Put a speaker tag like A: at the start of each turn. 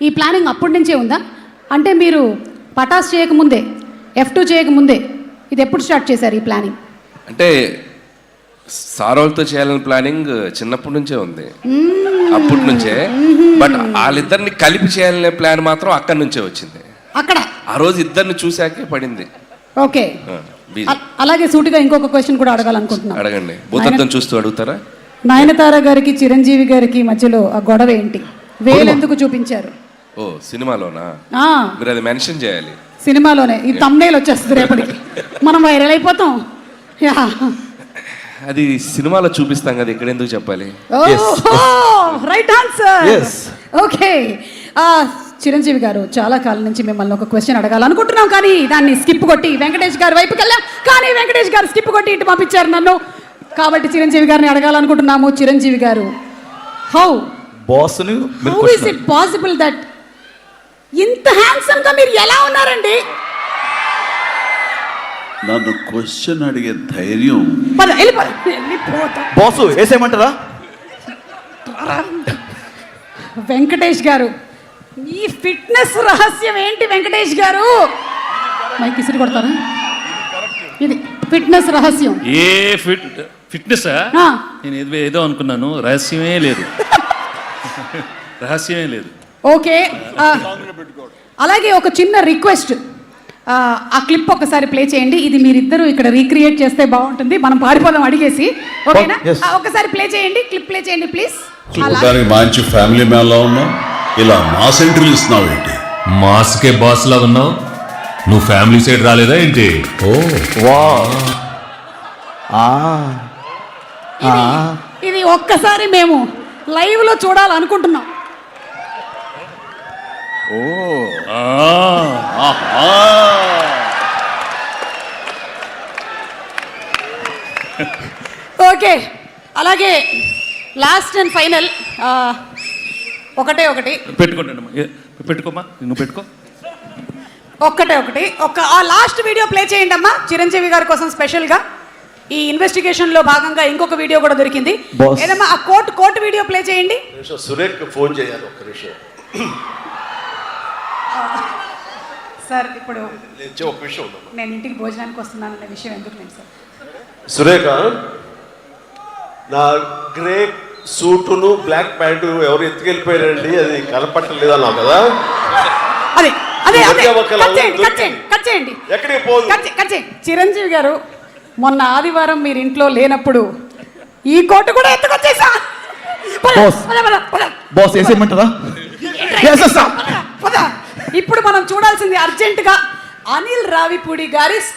A: ఈ ప్లానింగ్ అప్పటి నుంచే ఉందా? అంటే మీరు పటాస్ చేయకముందే, F2 చేయకముందే ఇది ఎప్పుడు స్టార్ట్ చేశారు ఈ ప్లానింగ్?
B: అంటే సారోల్తో చేయాలని ప్లానింగ్ చిన్నప్పటి నుంచే ఉంది, అప్పటి నుంచే. బట్ వాళ్ళిద్దరిని కలిపి చేయాలనే ప్లాన్ మాత్రం అక్కడి నుంచే వచ్చింది.
A: అక్కడ
B: ఆ రోజు ఇద్దరిని చూశాకే పడింది.
A: ఓకే, అలాగే సూటిగా ఇంకొక క్వశ్చన్ కూడా అడగాలనుకుంటున్నాను.
B: అడగండి. భూతద్దం చూస్తూ అడుగుతారా?
A: నయనతార గారికి చిరంజీవి గారికి మధ్యలో ఆ గొడవ ఏంటి? వేలు ఎందుకు చూపించారు?
B: ఓ సినిమాలోనా? మీరు అది మెన్షన్ చేయాలి.
A: సినిమాలోనే ఈ థంబ్నెయిల్ వచ్చేస్తుంది రేపటికి, మనం వైరల్ అయిపోతాం.
B: అది సినిమాలో చూపిస్తాం కదా, ఇక్కడ ఎందుకు చెప్పాలి?
A: Right answer. ఓకే, చిరంజీవి గారు చాలా కాలం నుంచి మిమ్మల్ని ఒక క్వశ్చన్ అడగాలనుకుంటున్నాం, కానీ దాన్ని స్కిప్ కొట్టి వెంకటేష్ గారి వైపుకి వెళ్ళాం. కానీ వెంకటేష్ గారు స్కిప్ కొట్టి ఇటు పంపించారు నన్ను. కాబట్టి చిరంజీవి గారిని అడగాలనుకుంటున్నాము. చిరంజీవి గారు, how is it possible that ఇంత హ్యాండ్సమ్ గా మీరు ఎలా ఉన్నారండి?
C: నన్ను క్వశ్చన్ అడిగే ధైర్యం
D: బాసు వేసేయమంటారా?
A: వెంకటేష్ గారు, ఈ ఫిట్నెస్ రహస్యం ఏంటి వెంకటేష్ గారు? మైక్ ఇసిరి కొడతారా? ఇది ఫిట్నెస్ రహస్యం.
E: ఏ ఫిట్నెస్ నేను ఏదో అనుకున్నాను, రహస్యమే లేదు. రహస్యమే లేదు.
A: ఓకే, అలాగే ఒక చిన్న రిక్వెస్ట్, ఆ క్లిప్ ఒకసారి ప్లే చేయండి. ఇది మీరిద్దరూ ఇక్కడ రీక్రియేట్ చేస్తే బాగుంటుంది, మనం పాడిపోదాం అడిగేసి. ఓకేనా? ఒకసారి ప్లే చేయండి, క్లిప్ ప్లే చేయండి ప్లీజ్.
C: మంచి ఫ్యామిలీ మ్యాన్ లా ఉన్నావు, ఇలా మాస్ ఎంట్రీలు ఇస్తున్నావు ఏంటి?
F: మాస్కే బాస్ లా ఉన్నావు, నువ్వు ఫ్యామిలీ సైడ్ రాలేదా ఏంటి?
D: ఓ వా,
A: ఇది ఒక్కసారి మేము లైవ్ లో చూడాలనుకుంటున్నాం.
D: ఓ
A: ఓకే, అలాగే లాస్ట్ అండ్ ఫైనల్ ఒకటి
E: పెట్టుకోమా, నువ్వు పెట్టుకో.
A: ఒకటి ఆ లాస్ట్ వీడియో ప్లే చేయండి అమ్మా, చిరంజీవి గారి కోసం స్పెషల్గా. ఈ ఇన్వెస్టిగేషన్ లో భాగంగా ఇంకొక వీడియో కూడా దొరికింది. ఏదమ్మా ఆ కోర్టు వీడియో ప్లే చేయండి.
C: సురేఖ్ ఫోన్ చేయాలి ఒక్క నిమిషం.
A: సార్ ఇప్పుడు
C: ఒక విషయం,
A: నేను ఇంటికి భోజనానికి వస్తున్నానన్న విషయం ఎందుకు లేదు సార్?
G: సురేఖ, నా గ్రే సూటును బ్లాక్ ప్యాంటు ఎవరు ఎత్తుకెళ్ళిపోయారండి, అది కనపట్టలేదు అన్నావు కదా?
A: అదే కట్ చేయండి.
G: ఎక్కడికి పోదు.
A: చిరంజీవి గారు, మొన్న ఆదివారం మీరు ఇంట్లో లేనప్పుడు ఈ కోటు కూడా ఎత్తుకొచ్చేసా.
D: బాస్ వేసేయమంటారా?
A: ఇప్పుడు మనం చూడాల్సింది అర్జెంటుగా అనిల్ రావిపూడి గారి స్పెషల్